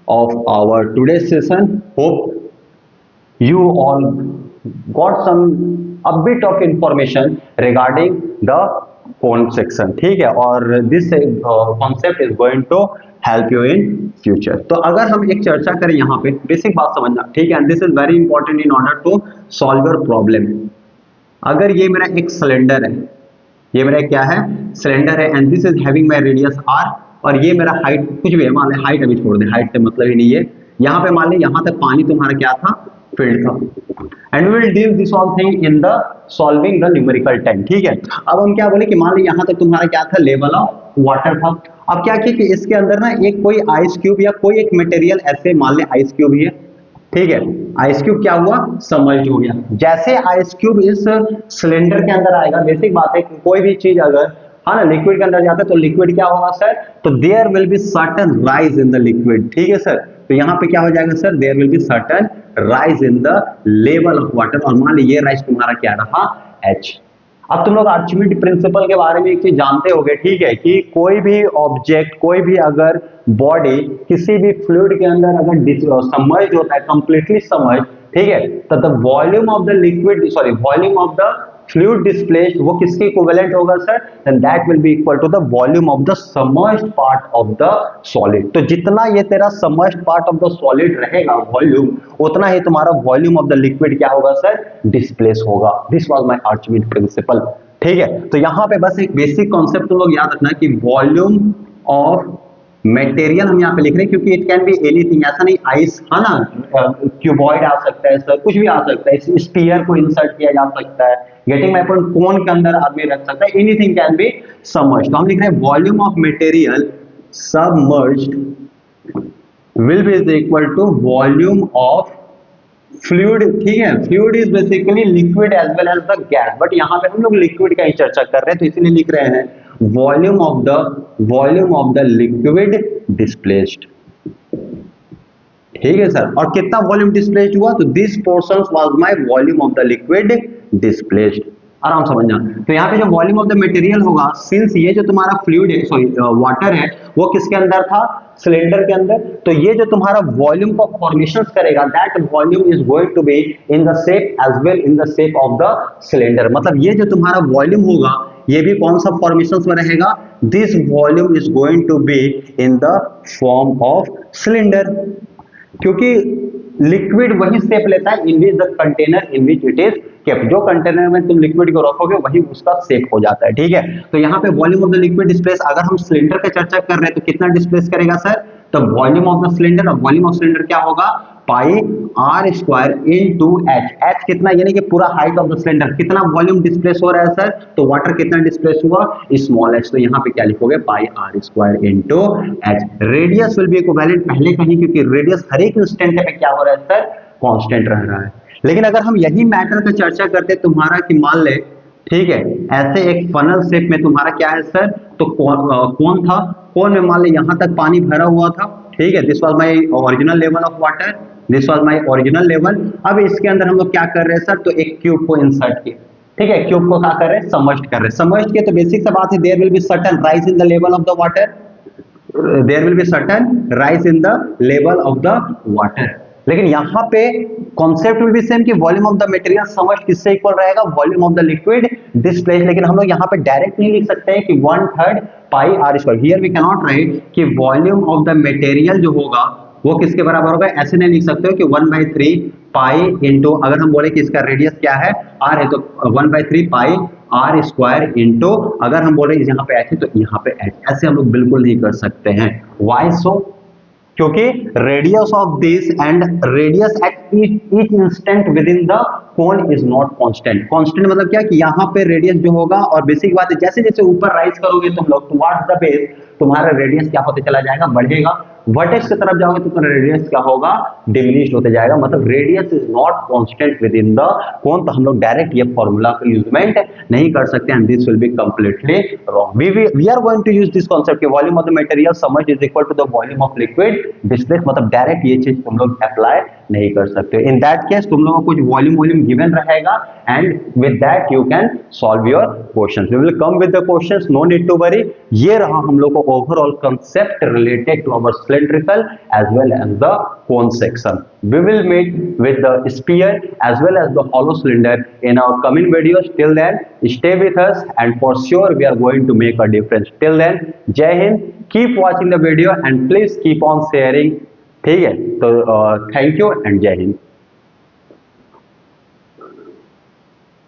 [SPEAKER 1] of our today's session। Hope you all got some a bit of information regarding the cone section. ठीक है, और this concept is going to help you in future. तो अगर हम एक चर्चा करें यहाँ पे, बेसिक बात समझना। ठीक है, and this is very important in order to solve your problem. अगर ये मेरा एक सिलेंडर है, ये मेरा क्या है सिलेंडर है, and this is having my radius r, और ये मेरा हाइट कुछ भी है, मान लें हाइट अभी छोड़ दे, हाइट से मतलब ही नहीं है। यहाँ पे मान लें यहाँ तक पानी तुम्हारा क्या था, फील्ड था, and we will deal this all thing in the solving the numerical time. ठीक है, अब हम क्या बोले कि मान ली यहाँ तक तुम्हारा क्या था, लेवल ऑफ वाटर था। अब क्या किया कि इसके अंदर ना एक कोई आइस क्यूब या कोई एक मटेरियल, ऐसे मान ले आइस क्यूब ही है। ठीक है, आइस क्यूब क्या हुआ, सबमर्ज्ड हो गया। जैसे आइस क्यूब इस सिलेंडर के अंदर आएगा, बेसिक बात है कि कोई भी चीज अगर हाँ ना लिक्विड के अंदर जाता है तो लिक्विड क्या होगा सर, तो there will be certain rise in the liquid. ठीक है सर, तो यहाँ पे क्या हो जाएगा sir, there will be certain rise in the level of water, और मान लीजिए राइज तुम्हारा क्या रहा H। अब तुम लोग आर्चिमिड प्रिंसिपल के बारे में एक चीज जानते होगे। ठीक है, कि कोई भी ऑब्जेक्ट, कोई भी अगर बॉडी किसी भी फ्लूइड के अंदर अगर सबमर्ज्ड होता है, कंप्लीटली सबमर्ज्ड, ठीक है, तो the volume of the liquid sorry volume of the fluid displaced वो किसके इक्विवेलेंट होगा sir, then that will be equal to the volume of the submerged part of the solid. तो जितना ये तेरा submerged part of the solid रहेगा volume, उतना ही तुम्हारा वॉल्यूम ऑफ द लिक्विड क्या होगा सर, डिस्प्लेस होगा। This was my Archimedes principle. ठीक है, तो यहाँ पे बस एक बेसिक कॉन्सेप्ट तुम लोग याद रखना कि वॉल्यूम ऑफ मटेरियल हम यहाँ पे लिख रहे हैं, क्योंकि इट कैन बी एनीथिंग, ऐसा नहीं आइस है ना, क्यूबॉइड आ सकता है सर, कुछ भी आ सकता है, इस स्फीयर को इंसर्ट किया जा सकता है, गेटिंग माय पॉइंट, कोन के अंदर आदमी रख सकता है, एनीथिंग कैन बी सबमर्ज्ड। तो हम लिख रहे हैं volume of material submerged will be is equal to volume of fluid. ठीक है, fluid is basically liquid as well as the gas, but यहाँ पे हम लोग लिक्विड का ही चर्चा कर रहे हैं, तो इसीलिए लिख रहे हैं volume of the liquid displaced. ठीक है सर, और कितना वॉल्यूम डिस्प्लेस्ड हुआ, तो this portion was my volume of the liquid displaced. आराम समझना। तो यहाँ पे जो वॉल्यूम ऑफ द मटेरियल होगा, सिंस ये जो तुम्हारा फ्लूइड है, सॉरी वाटर है, वो किसके अंदर था, सिलेंडर के अंदर, तो ये जो तुम्हारा वॉल्यूम का फॉर्मेशन करेगा, that volume is going to be in the shape as well in the shape of the cylinder. मतलब ये जो तुम्हारा वॉल्यूम होगा, ये भी कौन सा फॉर्मेशन में रहेगा, this volume is going to be in the form of cylinder, क्योंकि लिक्विड वही शेप लेता है in which the container in which it is kept. जो कंटेनर में तुम लिक्विड को रखोगे वही उसका शेप हो जाता है। ठीक है, तो यहाँ पे volume of the liquid displace, अगर हम सिलेंडर की चर्चा कर रहे हैं तो कितना डिस्प्लेस करेगा सर, तो वॉल्यूम ऑफ द सिलेंडर, और वॉल्यूम ऑफ सिलेंडर क्या होगा, pi r square into h. H कितना, यानी कि पूरा हाइट ऑफ द सिलेंडर, कितना वॉल्यूम डिस्प्लेस हो रहा है सर, तो वाटर कितना डिस्प्लेस हुआ, स्मॉल एच। तो यहाँ पे क्या लिखोगे, pi r square into h. Radius will be equivalent पहले कहीं, क्योंकि रेडियस हर एक इंस्टेंट पे क्या हो रहा है सर, कांस्टेंट रह रहा है। लेकिन अगर हम यही मैटर का चर्चा करते तुम्हारा कि मान ले, ठीक है, ऐसे एक फनल शेप में तुम्हारा क्या है सर, तो कौन था, कौन में मान ले यहाँ तक पानी भरा हुआ था, ठीक है, this was my original level of water, this was my original level. अब इसके अंदर हम लोग क्या कर रहे हैं सर, तो एक क्यूब को इंसर्ट किया, ठीक है, क्यूब को क्या कर रहे हैं, सबमर्ज्ड कर रहे हैं। सबमर्ज्ड किया तो बेसिक सा बात है, there will be certain rise in the level of the water, there will be certain rise in the level of the water. लेकिन यहाँ पे कॉन्सेप्ट विल बी सेम कि volume of the material submerged किससे equal रहेगा, volume of the liquid displace. लेकिन हम लोग यहाँ पे डायरेक्ट नहीं लिख सकते हैं कि 1/3 pi r square, here we can not write कि वॉल्यूम ऑफ द मटेरियल जो होगा वो किसके बराबर होगा, ऐसे नहीं लिख सकते हो कि 1/3 पाई इंटू, अगर हम बोले कि इसका रेडियस क्या है आर है, तो 1/3 पाई आर स्क्वायर इंटू, अगर हम बोले यहाँ पे एच है तो यहाँ पे एच, ऐसे हम लोग बिल्कुल नहीं कर सकते हैं। वाई सो, क्योंकि radius of this and radius at each instant with in the cone is not constant. Constant मतलब क्या कि यहाँ पे रेडियस जो होगा, और बेसिक बात है जैसे जैसे ऊपर राइज करोगे तुम लोग टुवर्ड्स द बेस, तुम्हारा रेडियस क्या होते चला जाएगा, बढ़ेगा। वर्टेक्स की तरफ जाओगे तो तुम्हारा रेडियस क्या होगा, डिमिनिश होते जाएगा। मतलब radius is not constant with in the cone. तो हम लोग डायरेक्ट ये फॉर्मूला का यूजमेंट नहीं कर सकते, and this will be completely wrong. We are going to use this concept कि volume of the material submerged is equal to the volume of liquid displace. मतलब डायरेक्ट ये चीज तुम लोग अप्लाई नहीं कर सकते। इन दैट केस तुम लोगों को कुछ वॉल्यूम गिवन रहेगा, and with that you can solve your questions. We will come with the questions, no need to worry. ये रहा हम लोग को overall concept related to our cylindrical as well as the cone section. We will meet with the sphere as well as the hollow cylinder in our coming videos. Till then, stay with us, and for sure we are going to make a difference. Till then, Jai Hind, keep watching the video and please keep on sharing. ठीक है, तो thank you and जय हिंद।